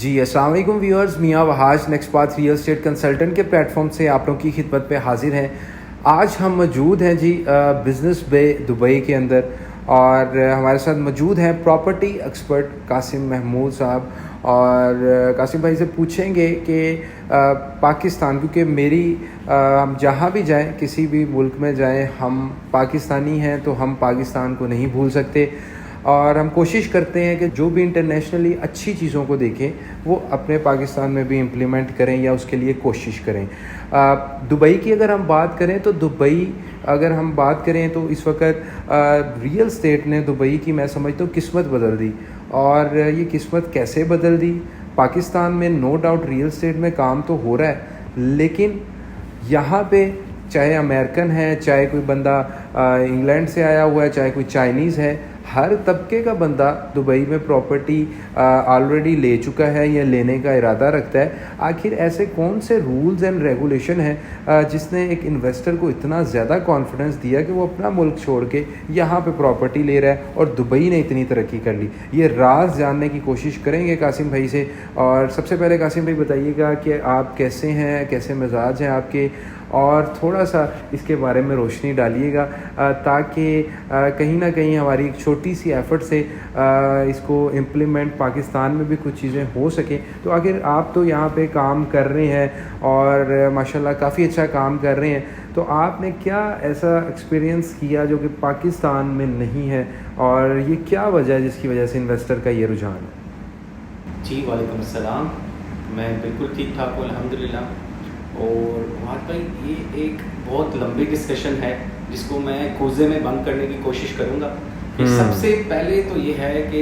जी अस्सलाम वालेकुम व्यूअर्स, मियाँ Wahaj next path real estate consultant के प्लेटफॉर्म से आप लोगों की खिदमत पे हाजिर हैं। आज हम मौजूद हैं जी बिज़नेस बे दुबई के अंदर, और हमारे साथ मौजूद हैं प्रॉपर्टी एक्सपर्ट कासिम महमूद साहब। और कासिम भाई से पूछेंगे कि पाकिस्तान, क्योंकि हम जहाँ भी जाएं, किसी भी मुल्क में जाएं, हम पाकिस्तानी हैं तो हम पाकिस्तान को नहीं भूल सकते, और हम कोशिश करते हैं कि जो भी इंटरनेशनली अच्छी चीज़ों को देखें वो अपने पाकिस्तान में भी इम्प्लीमेंट करें या उसके लिए कोशिश करें। दुबई की अगर हम बात करें तो इस वक्त रियल एस्टेट ने दुबई की, मैं समझता हूँ, किस्मत बदल दी। और ये किस्मत कैसे बदल दी? पाकिस्तान में नो डाउट रियल एस्टेट में काम तो हो रहा है, लेकिन यहाँ पे चाहे अमेरिकन है, चाहे कोई बंदा इंग्लैंड से आया हुआ है, चाहे कोई चाइनीज़ है, हर तबके का बंदा दुबई में प्रॉपर्टी ऑलरेडी ले चुका है या लेने का इरादा रखता है। आखिर ऐसे कौन से रूल्स एंड रेगुलेशन हैं जिसने एक इन्वेस्टर को इतना ज़्यादा कॉन्फिडेंस दिया कि वो अपना मुल्क छोड़ के यहाँ पे प्रॉपर्टी ले रहा है और दुबई ने इतनी तरक्की कर ली? ये राज जानने की कोशिश करेंगे कासिम भाई से। और सबसे पहले कासिम भाई बताइएगा कि आप कैसे हैं, कैसे मिजाज हैं आपके, और थोड़ा सा इसके बारे में रोशनी डालिएगा ताकि कहीं ना कहीं हमारी एक छोटी सी एफ़र्ट से इसको इम्प्लीमेंट पाकिस्तान में भी कुछ चीज़ें हो सकें। तो आखिर आप तो यहाँ पे काम कर रहे हैं और माशाल्लाह काफ़ी अच्छा काम कर रहे हैं, तो आपने क्या ऐसा एक्सपीरियंस किया जो कि पाकिस्तान में नहीं है, और ये क्या वजह है जिसकी वजह से इन्वेस्टर का ये रुझान है? जी वालेकुम अस्सलाम, मैं बिल्कुल ठीक ठाक हूँ अल्हम्दुलिल्लाह। और वहाँ पर ये एक बहुत लंबी डिस्कशन है जिसको मैं कोज़े में बंद करने की कोशिश करूँगा। सबसे पहले तो ये है कि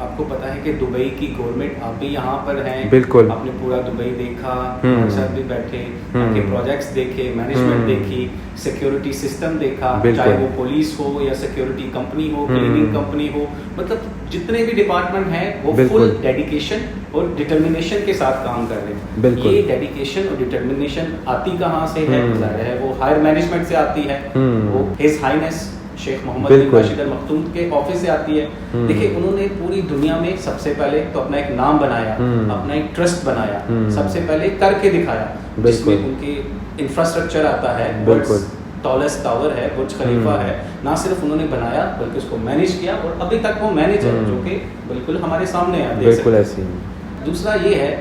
आपको पता है कि दुबई की गवर्नमेंट, आप भी यहाँ पर हैं, बिल्कुल, आपने पूरा दुबई देखा, हमारे साथ भी बैठे, आपके प्रोजेक्ट्स देखे, मैनेजमेंट देखी, सिक्योरिटी सिस्टम देखा, चाहे वो पुलिस हो या सिक्योरिटी कंपनी हो, क्लीनिंग कंपनी हो, मतलब जितने भी डिपार्टमेंट हैं वो फुल डेडिकेशन और डिटर्मिनेशन के साथ काम कर रहे हैं। ये डेडिकेशन और डिटर्मिनेशन आती कहाँ से है? जाहिर है वो हायर मैनेजमेंट से आती है, वो हिज हाइनेस शेख मोहम्मद बिन राशिद अल मखतूम के ऑफिस से आती है। देखिए, उन्होंने पूरी दुनिया में सबसे पहले तो अपना एक नाम बनाया, अपना एक ट्रस्ट बनाया, सबसे पहले करके दिखाया, जिसमें उनके इंफ्रास्ट्रक्चर आता है, टॉलेस्ट टावर है, बुर्ज खलीफा है। ना सिर्फ उन्होंने बनाया बल्कि उसको मैनेज किया, और अभी तक वो मैनेज है, जो कि बिल्कुल हमारे सामने है, देख सकते हैं। दूसरा ये है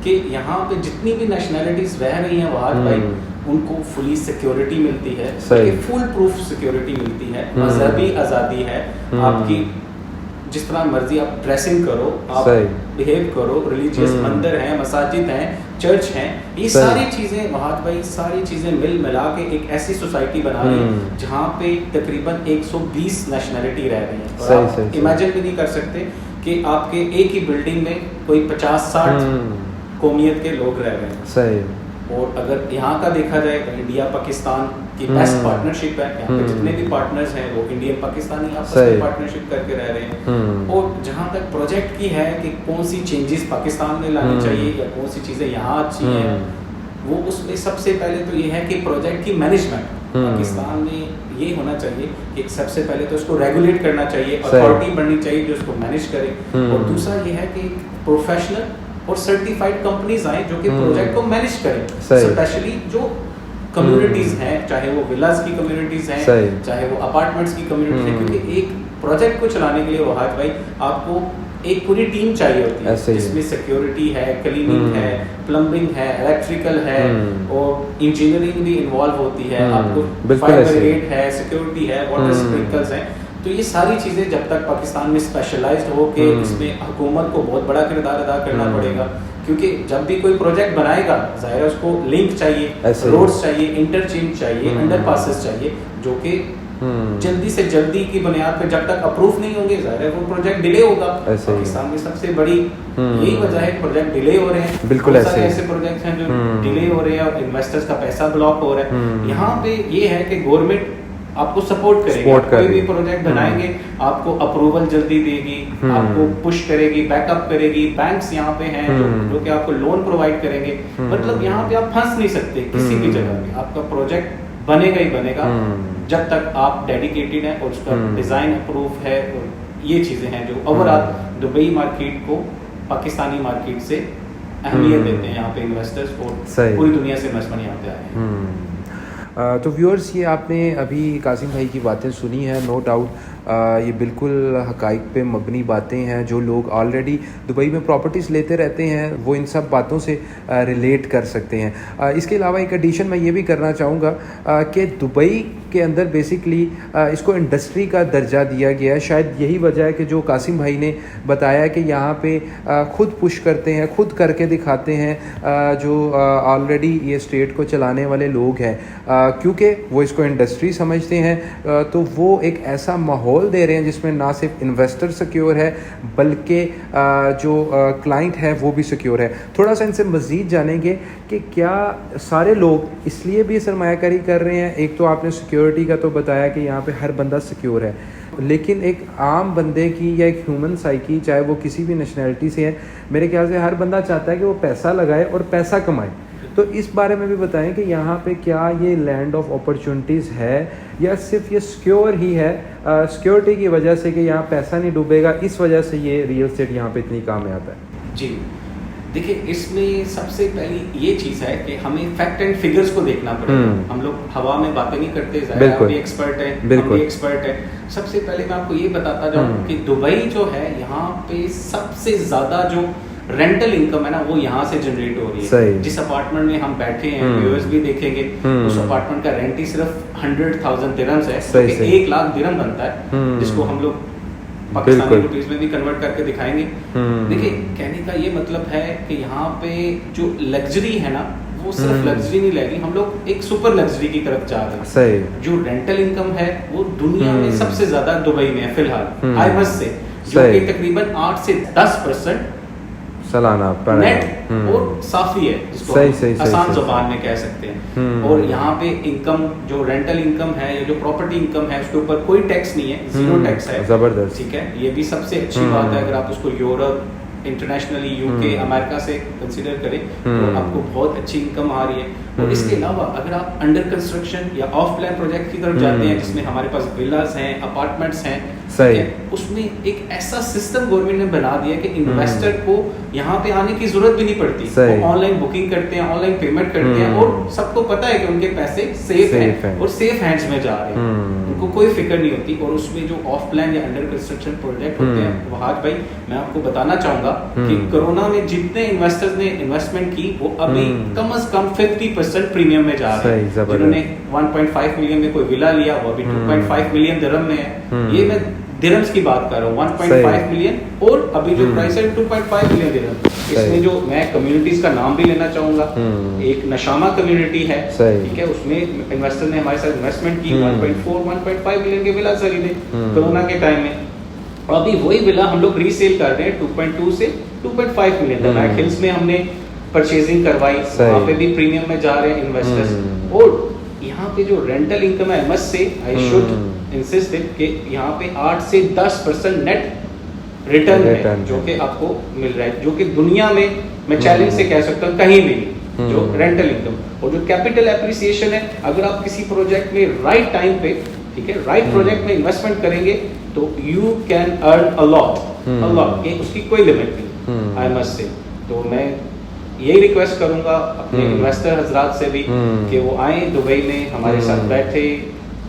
कि यहाँ पे जितनी भी नेशनैलिटीज रह रही हैं वहाँ भाई, उनको फुली सिक्योरिटी मिलती है, फुल प्रूफ सिक्योरिटी मिलती है, मजहबी आज़ादी है, आपकी जिस तरह मर्जी आप ड्रेसिंग करो, आप बिहेव करो, रिलीजियस मंदिर हैं, मसाजिद हैं, चर्च हैं, ये सारी चीज़ें वहाँ भाई, सारी चीज़ें मिल मिला के एक ऐसी सोसाइटी बना रही है जहाँ पे तकरीबन 120 नेशनैलिटी रह रही है। और आप इमेजिन भी नहीं कर सकते कि आपके एक ही बिल्डिंग में कोई 50-60 कौमियत के लोग रह रहे हैं। सही। और अगर यहाँ का देखा जाए तो इंडिया पाकिस्तान की बेस्ट पार्टनरशिप है। यहाँ पे जितने भी पार्टनर्स हैं वो इंडियन पाकिस्तानी आपस में पार्टनरशिप करके रह रहे हैं। और जहाँ तक प्रोजेक्ट की है कि कौन सी चेंजेस पाकिस्तान में लानी चाहिए या कौन सी चीज़ें यहाँ अच्छी हैं, वो उसमें सबसे पहले तो ये है कि प्रोजेक्ट की मैनेजमेंट पाकिस्तान में ये होना चाहिए कि सबसे पहले तो उसको रेगुलेट करना चाहिए, अथॉरिटी बननी चाहिए जो उसको मैनेज करे। और दूसरा ये है कि प्रोफेशनल और सर्टिफाइड कंपनीज आए जो कि प्रोजेक्ट को मैनेज करें, स्पेशली जो कम्युनिटीज हैं, चाहे वो विलास की कम्युनिटीज हैं, चाहे वो अपार्टमेंट्स की कम्युनिटीज हैं, क्योंकि एक प्रोजेक्ट को चलाने के लिए वहाज भाई आपको एक पूरी टीम चाहिए होती है, जिसमें सिक्योरिटी है, क्लीनिंग है, प्लम्बिंग है, इलेक्ट्रिकल है, और इंजीनियरिंग भी इन्वॉल्व होती है, आपको फायर ब्रिगेड है, सिक्योरिटी है, वाटर स्प्रिंकलर्स हैं। तो ये सारी चीज़ें जब तक पाकिस्तान में स्पेशलाइज्ड हो के इसमें हुकूमत को बहुत बड़ा किरदार अदा करना पड़ेगा, क्योंकि जब भी कोई प्रोजेक्ट बनाएगा जाहिर है उसको लिंक चाहिए, रोड्स चाहिए, इंटरचेंज चाहिए, अंडरपासेस चाहिए, जो कि जल्दी से जल्दी की बुनियाद पे जब तक अप्रूव नहीं होंगे जाहिर है वो प्रोजेक्ट डिले होगा। पाकिस्तान में सबसे बड़ी यही वजह है, प्रोजेक्ट डिले हो रहे हैं। बिल्कुल ऐसे प्रोजेक्ट हैं जो डिले हो रहे हैं और इन्वेस्टर्स का पैसा ब्लॉक हो रहा है। यहाँ पे ये है कि गवर्नमेंट आपको सपोर्ट करेगी, कोई भी प्रोजेक्ट बनाएंगे आपको अप्रूवल जल्दी देगी, आपको पुश करेगी, बैकअप करेगी। बैंक्स यहाँ पे हैं जो कि आपको लोन प्रोवाइड करेंगे। मतलब यहाँ पे आप फंस नहीं सकते किसी भी जगह पे, आपका प्रोजेक्ट बनेगा ही बनेगा जब तक आप डेडिकेटेड हैं और उसका डिजाइन अप्रूव है। और ये चीजें हैं जो ओवरऑल दुबई मार्केट को पाकिस्तानी मार्केट से अहमियत देते हैं यहाँ पे इन्वेस्टर्स, और पूरी दुनिया से इन्वेस्टमेंट यहाँ पे आए हैं। तो व्यूअर्स, ये आपने अभी कासिम भाई की बातें सुनी है, नो डाउट ये बिल्कुल हक़ाइक़ पे मबनी बातें हैं। जो लोग ऑलरेडी दुबई में प्रॉपर्टीज़ लेते रहते हैं वो इन सब बातों से रिलेट कर सकते हैं। इसके अलावा एक एडिशन मैं ये भी करना चाहूँगा कि दुबई के अंदर बेसिकली इसको इंडस्ट्री का दर्जा दिया गया है। शायद यही वजह है कि जो कासिम भाई ने बताया कि यहाँ पे ख़ुद पुश करते हैं, खुद करके दिखाते हैं जो ऑलरेडी ये स्टेट को चलाने वाले लोग हैं, क्योंकि वो इसको इंडस्ट्री समझते हैं। तो वो एक ऐसा माहौल दे रहे हैं जिसमें ना सिर्फ इन्वेस्टर सिक्योर है बल्कि जो क्लाइंट है वो भी सिक्योर है। थोड़ा सा इनसे मज़ीद जानेंगे कि क्या सारे लोग इसलिए भी सरमायाकारी कर रहे हैं। एक तो आपने सिक्योरिटी का तो बताया कि यहाँ पे हर बंदा सिक्योर है, लेकिन एक आम बंदे की या एक ह्यूमन साइकी, चाहे वो किसी भी नेशनैलिटी से है, मेरे ख्याल से हर बंदा चाहता है कि वो पैसा लगाए और पैसा कमाए। तो इस बारे में भी बताएं कि यहाँ पे क्या ये लैंड ऑफ अपॉर्चुनिटीज़ है या सिर्फ ये सिक्योर ही है, सिक्योरिटी की वजह से कि यहाँ पैसा नहीं डूबेगा, इस वजह से ये रियल एस्टेट यहाँ पे इतनी काम में आता है। जी देखिए, इसमें सबसे पहली ये चीज़ है कि हमें फैक्ट एंड फिगर्स को देखना पड़ेगा। हम लोग हवा में बातें नहीं करते, आप भी एक्सपर्ट है, हम भी एक्सपर्ट है। सबसे पहले मैं आपको ये बताता जाऊँ कि दुबई जो है यहाँ पे सबसे ज़्यादा जो रेंटल इनकम है ना वो यहाँ से जनरेट हो रही है। जिस अपार्टमेंट में हम बैठे हैं, व्यूअर्स भी देखेंगे, उस अपार्टमेंट का रेंट ही सिर्फ 100,000 दिरहम्स है, तो 1 लाख दिरहम बनता है, जिसको हम लोग पाकिस्तानी रुपीस में भी कन्वर्ट करके दिखाएंगे। देखिए, कहने का ये मतलब है कि यहाँ पे जो लग्जरी है ना वो सिर्फ लग्जरी नहीं लगेगी, हम लोग एक सुपर लग्जरी की तरफ जा रहे हैं। जो रेंटल इनकम है वो दुनिया में सबसे ज्यादा दुबई में है फिलहाल, आई मस्ट से, जो कि तकरीबन 8 से 10% सालाना नेट और साफी है, जिसको आसान जुबान में कह सकते हैं। और यहाँ पे इनकम जो रेंटल इनकम है या जो प्रॉपर्टी इनकम है उसके ऊपर कोई टैक्स नहीं है, जीरो टैक्स है। जबरदस्त, ठीक है, ये भी सबसे अच्छी बात है। अगर आप उसको यूरोप, इंटरनेशनली यूके, अमेरिका से कंसीडर करें तो आपको बहुत अच्छी इनकम आ रही है। और इसके अलावा अगर आप अंडर कंस्ट्रक्शन या ऑफ प्लान प्रोजेक्ट की तरफ जाते हैं जिसमें हमारे पास विलास हैं, अपार्टमेंट्स हैं, उसमें एक ऐसा सिस्टम गवर्नमेंट ने बना दिया कि इन्वेस्टर को यहाँ पे आने की जरूरत भी नहीं पड़ती। वो ऑनलाइन बुकिंग करते हैं, ऑनलाइन पेमेंट करते हैं और सबको पता है कि उनके पैसे सेफ हैं और सेफ हैंड्स में जा रहे हैं, उनको कोई फिक्र नहीं होती। और उसमें जो ऑफ प्लान या अंडर कंस्ट्रक्शन प्रोजेक्ट होते हैं, वहाज भाई मैं आपको बताना चाहूंगा कि कोरोना में जितने इन्वेस्टर्स ने इन्वेस्टमेंट की वो अभी कम से कम 50% प्रीमियम में जा रहे हैं। जिन्होंने 1.5 मिलियन में कोई विला लिया वो अभी 2.5 मिलियन दिरहम में है। ये मैं दिरहम्स की बात कर रहा हूँ, 1.5 मिलियन और अभी जो प्राइस है 2.5 मिलियन दिरहम। इसमें जो मैं कम्युनिटीज का नाम भी लेना चाहूंगा, एक नशामा कम्युनिटी है, ठीक है, उसमें इन्वेस्टर ने हमारे साथ इन्वेस्टमेंट की 1.5 मिलियन के विला खरीदे कोरोना के टाइम में। और अभी वही विला हम लोग रीसेल कर रहे हैं 2.2 से 2.5 मिलियन। नाइट हिल्स में हमने परचेजिंग करवाई, वहाँ पे भी प्रीमियम में जा रहे हैं इन्वेस्टर्स। और यहाँ पे जो रेंटल इनकम है, must say I should insist कि यहाँ पे 8 से 10% नेट रिटर्न है जो कि आपको मिल रहा है, जो कि दुनिया में मैं चैलेंज से कह सकता हूँ कहीं भी नहीं। जो रेंटल इनकम और जो कैपिटल एप्रिसिएशन है, अगर आप किसी प्रोजेक्ट में राइट टाइम पे, ठीक है, राइट प्रोजेक्ट में इन्वेस्टमेंट करेंगे तो you can earn a lot, उसकी कोई लिमिट नहीं, आई मस्ट से। तो मैं यही रिक्वेस्ट करूंगा अपने इन्वेस्टर हजरात से भी कि वो आए दुबई में, हमारे साथ बैठे,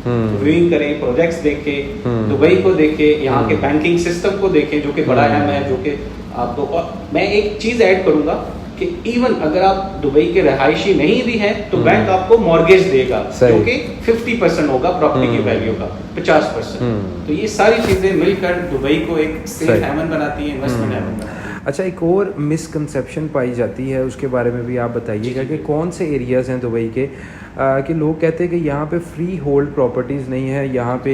व्यूइंग करें, प्रोजेक्ट्स देखें, दुबई को देखें, यहाँ के बैंकिंग सिस्टम को देखें जो कि बड़ा अहम है, जो कि आपको। और मैं एक चीज ऐड करूंगा कि इवन अगर आप दुबई के रहायशी नहीं भी हैं तो बैंक आपको मॉर्गेज देगा जो कि 50% होगा प्रॉपर्टी की वैल्यू का, 50%। तो ये सारी चीजें मिलकर दुबई को एक सेफ हेवन बनाती है, इन्वेस्टमेंट हेवन बनाती है। अच्छा, एक और मिसकंसेप्शन पाई जाती है, उसके बारे में भी आप बताइएगा कि कौन से एरियाज़ हैं दुबई के कि लोग कहते हैं कि यहाँ पे फ्री होल्ड प्रॉपर्टीज़ नहीं है, यहाँ पे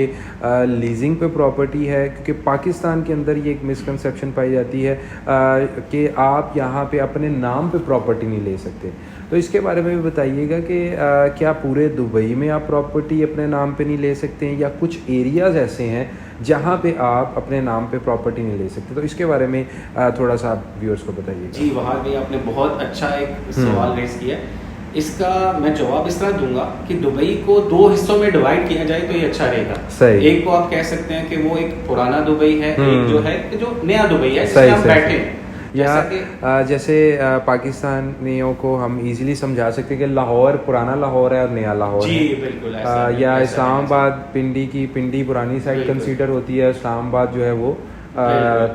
लीजिंग पे प्रॉपर्टी है। क्योंकि पाकिस्तान के अंदर ये एक मिसकंसेप्शन पाई जाती है कि आप यहाँ पे अपने नाम पे प्रॉपर्टी नहीं ले सकते। तो इसके बारे में भी बताइएगा कि क्या पूरे दुबई में आप प्रॉपर्टी अपने नाम पे नहीं ले सकते हैं या कुछ एरियाज़ ऐसे हैं जहाँ पे आप अपने नाम पे प्रॉपर्टी नहीं ले सकते। तो इसके बारे में थोड़ा सा आप व्यूअर्स को बताइएगा। जी, वहाँ भी आपने बहुत अच्छा एक सवाल रेज किया। इसका मैं जवाब इस तरह दूंगा कि दुबई को 2 हिस्सों में डिवाइड किया जाए तो ये अच्छा रहेगा। एक को आप कह सकते हैं कि वो एक पुराना दुबई है, एक जो है जो नया दुबई है जिसमें हम बैठे हैं। या जैसे पाकिस्तानियों को हम इजीली समझा सकते हैं कि लाहौर पुराना लाहौर है और नया लाहौर जी, है। बिल्कुल या इस्लामाबाद पिंडी पुरानी साइड कंसीडर होती है, इस्लामाबाद जो है वो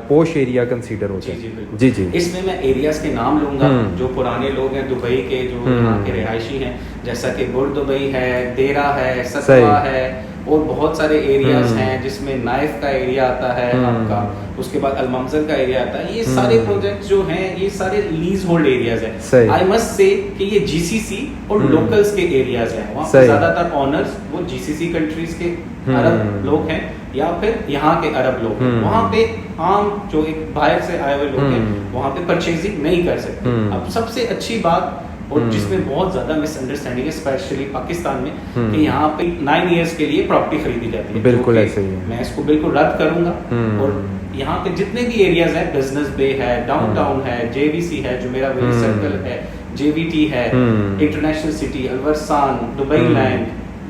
पोश एरिया कंसीडर होता है। जी जी। इसमें मैं एरियाज के नाम लूंगा जो पुराने लोग हैं दुबई के, जो यहाँ के रिहायशी हैं, जैसा कि बुर्ज दुबई है, देरा है, सतवा है, और बहुत सारे एरियाज हैं जिसमें नाइफ का एरिया आता है आपका, उसके बाद अलममजर का एरिया आता है। ये सारे प्रोजेक्ट्स जो हैं ये सारे लीज होल्ड एरियाज हैं। आई मस्ट से कि ये जीसीसी और लोकल्स के एरियाज हैं। वहाँ पे ज्यादातर ऑनर्स वो जीसीसी कंट्रीज के अरब लोग हैं या फिर यहाँ के अरब लोग हैं। वहाँ पे आम जो एक बाहर से आए हुए लोग हैं वहाँ पे परचेजिंग नहीं कर सकते। अब सबसे अच्छी बात और जिसमें बहुत ज्यादा मिसअंडरस्टैंडिंग है स्पेशली पाकिस्तान में कि यहाँ पे 9 इयर्स के लिए प्रॉपर्टी खरीदी जाती है। बिल्कुल ऐसे ही है। मैं इसको बिल्कुल रद्द करूंगा। और यहाँ पे जितने भी एरियाज हैं, बिजनेस बे है, डाउनटाउन है, जेवीसी है, जो मेरा विलेज सर्कल है, जेवीटी है, इंटरनेशनल सिटी, अलवरसान, दुबई लैंड,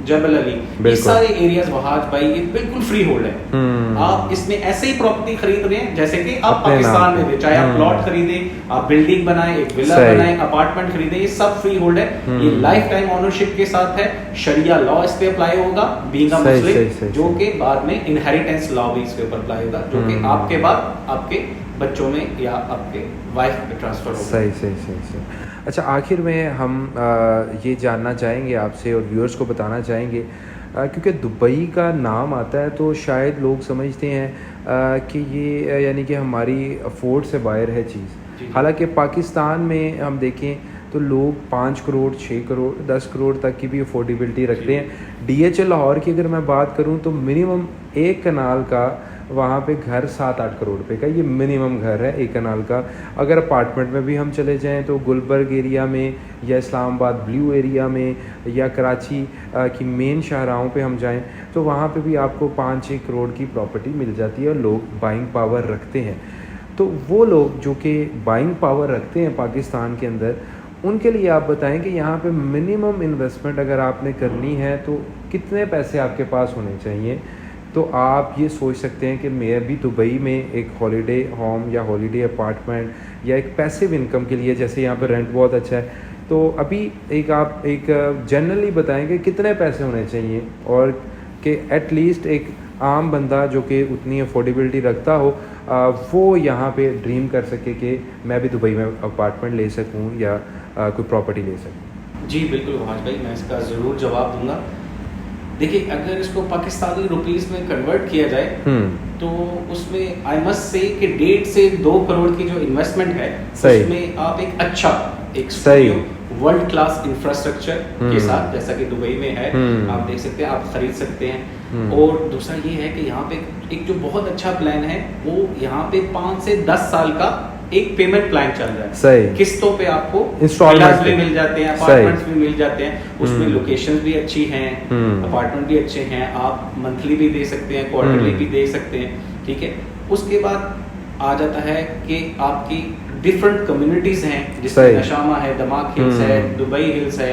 जबल अली, ये सारे एरियाज वहाज भाई ये बिल्कुल फ्री होल्ड है। आप इसमें ऐसे ही प्रॉपर्टी खरीद रहे हैं जैसे कि आप पाकिस्तान में थे, चाहे आप प्लॉट खरीदे, आप बिल्डिंग बनाए, एक विला बनाए, अपार्टमेंट खरीदे, ये सब फ्री होल्ड है। ये लाइफ टाइम ओनरशिप के साथ है। शरिया लॉ इस पे अप्लाई होगा बीइंग अ मुस्लिम, जो कि बाद में इनहेरिटेंस लॉ भी इस पे ऊपर अप्लाई होगा, जो कि आपके बाद आपके बच्चों में या आपके वाइफ में ट्रांसफर होगा। सही। अच्छा, आखिर में हम ये जानना चाहेंगे आपसे और व्यूअर्स को बताना चाहेंगे, क्योंकि दुबई का नाम आता है तो शायद लोग समझते हैं कि ये यानी कि हमारी अफोर्ड से बाहर है चीज़। हालांकि पाकिस्तान में हम देखें तो लोग 5 करोड़, 6 करोड़, 10 करोड़ तक की भी अफोर्डेबिलिटी रखते हैं। DHL लाहौर की अगर मैं बात करूं तो मिनिमम एक कनाल का वहाँ पे घर 7-8 करोड़ रुपए का ये मिनिमम घर है एक कनाल का। अगर अपार्टमेंट में भी हम चले जाएं तो गुलबर्ग एरिया में या इस्लामाबाद ब्लू एरिया में या कराची की मेन शाहराहों पे हम जाएं तो वहाँ पे भी आपको 5-6 करोड़ की प्रॉपर्टी मिल जाती है और लोग बाइंग पावर रखते हैं। तो वो लोग जो कि बाइंग पावर रखते हैं पाकिस्तान के अंदर, उनके लिए आप बताएं कि यहाँ पे मिनिमम इन्वेस्टमेंट अगर आपने करनी है तो कितने पैसे आपके पास होने चाहिए। तो आप ये सोच सकते हैं कि मैं भी दुबई में एक हॉलिडे होम या हॉलिडे अपार्टमेंट या एक पैसिव इनकम के लिए, जैसे यहाँ पे रेंट बहुत अच्छा है, तो अभी आप एक जनरली बताएंगे कितने पैसे होने चाहिए और कि एटलीस्ट एक आम बंदा जो कि उतनी अफोर्डेबिलिटी रखता हो वो यहाँ पे ड्रीम कर सके कि मैं भी दुबई में अपार्टमेंट ले सकूँ या कोई प्रॉपर्टी ले सकूँ। जी बिल्कुल वहाज भाई, मैं इसका ज़रूर जवाब दूंगा। देखिए, अगर इसको पाकिस्तानी रुपीस में कन्वर्ट किया जाए तो उसमें आई मस्ट से कि 1.5 से 2 करोड़ की जो इन्वेस्टमेंट है उसमें आप एक अच्छा एक स्टूडियो वर्ल्ड क्लास इंफ्रास्ट्रक्चर के साथ, जैसा कि दुबई में है, आप देख सकते हैं, आप खरीद सकते हैं। और दूसरा ये है कि यहाँ पे एक जो बहुत अच्छा प्लान है वो यहाँ पे 5 से 10 साल का एक पेमेंट प्लान चल रहा है। सही। किस्तों पे आपको इंस्टॉलमेंट भी मिल जाते हैं, अपार्टमेंट्स भी मिल जाते हैं, उसमें लोकेशंस भी अच्छी हैं, अपार्टमेंट भी अच्छे हैं, आप मंथली भी दे सकते हैं, क्वार्टरली भी दे सकते हैं, ठीक है। उसके बाद आ जाता है कि आपकी डिफरेंट कम्युनिटीज हैं, जिसमें नशामा है, दमाक हिल्स है, दुबई हिल्स है,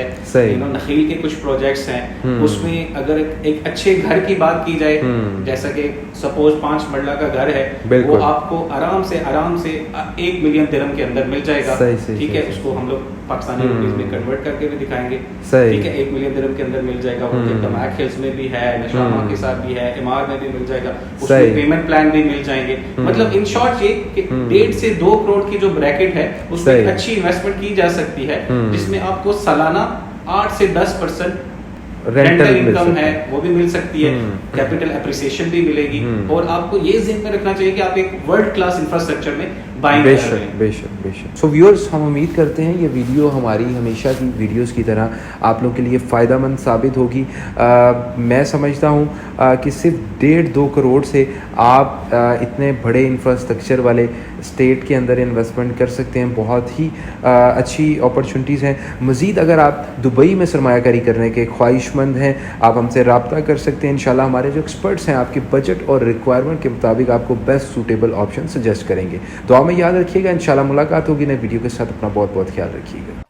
नखील के कुछ प्रोजेक्ट्स हैं। उसमें अगर एक अच्छे घर की बात की जाए, जैसा कि सपोज 5 मंजिला का घर है, वो आपको आराम से 1 मिलियन दिरहम के अंदर मिल जाएगा, ठीक है। उसको हम लोग पाकिस्तानी रुपीस में कन्वर्ट करके भी दिखाएंगे, ठीक है। 1 मिलियन दिरहम के अंदर मिल जाएगा। वो दमाक हिल्स में भी है, नशामा के साथ भी है, इमार में भी मिल जाएगा, उसमें पेमेंट प्लान भी मिल जाएंगे। मतलब इन शॉर्ट ये कि 1.5 से 2 करोड़ की जो ब्रैकेट है उसमें एक अच्छी इन्वेस्टमेंट की जा सकती है, जिसमें आपको सालाना 8 से 10% रेंटल इनकम है वो भी मिल सकती है, कैपिटल एप्रिसिएशन भी मिलेगी, और आपको ये ज़हन में रखना चाहिए कि आप एक वर्ल्ड क्लास इंफ्रास्ट्रक्चर में बाइंग कर रहे हैं। बेशक। सो व्यूअर्स, हम उम्मीद करते हैं ये वीडियो हमारी हमेशा की वीडियोस की तरह आप लोग के लिए फ़ायदेमंद साबित होगी। मैं समझता हूँ कि सिर्फ 1.5-2 करोड़ से आप इतने बड़े इंफ्रास्ट्रक्चर वाले स्टेट के अंदर इन्वेस्टमेंट कर सकते हैं। बहुत ही अच्छी अपॉर्चुनिटीज़ हैं। मज़ीद अगर आप दुबई में सरमायाकारी करने के ख्वाहिशमंद हैं, आप हमसे रब्ता कर सकते हैं। इंशाल्लाह हमारे जो एक्सपर्ट्स हैं आपके बजट और रिक्वायरमेंट के मुताबिक आपको बेस्ट सूटेबल ऑप्शन सजेस्ट करेंगे। दुआ में याद रखिएगा, इंशाल्लाह मुलाकात होगी नए वीडियो के साथ। अपना बहुत बहुत ख्याल रखिएगा।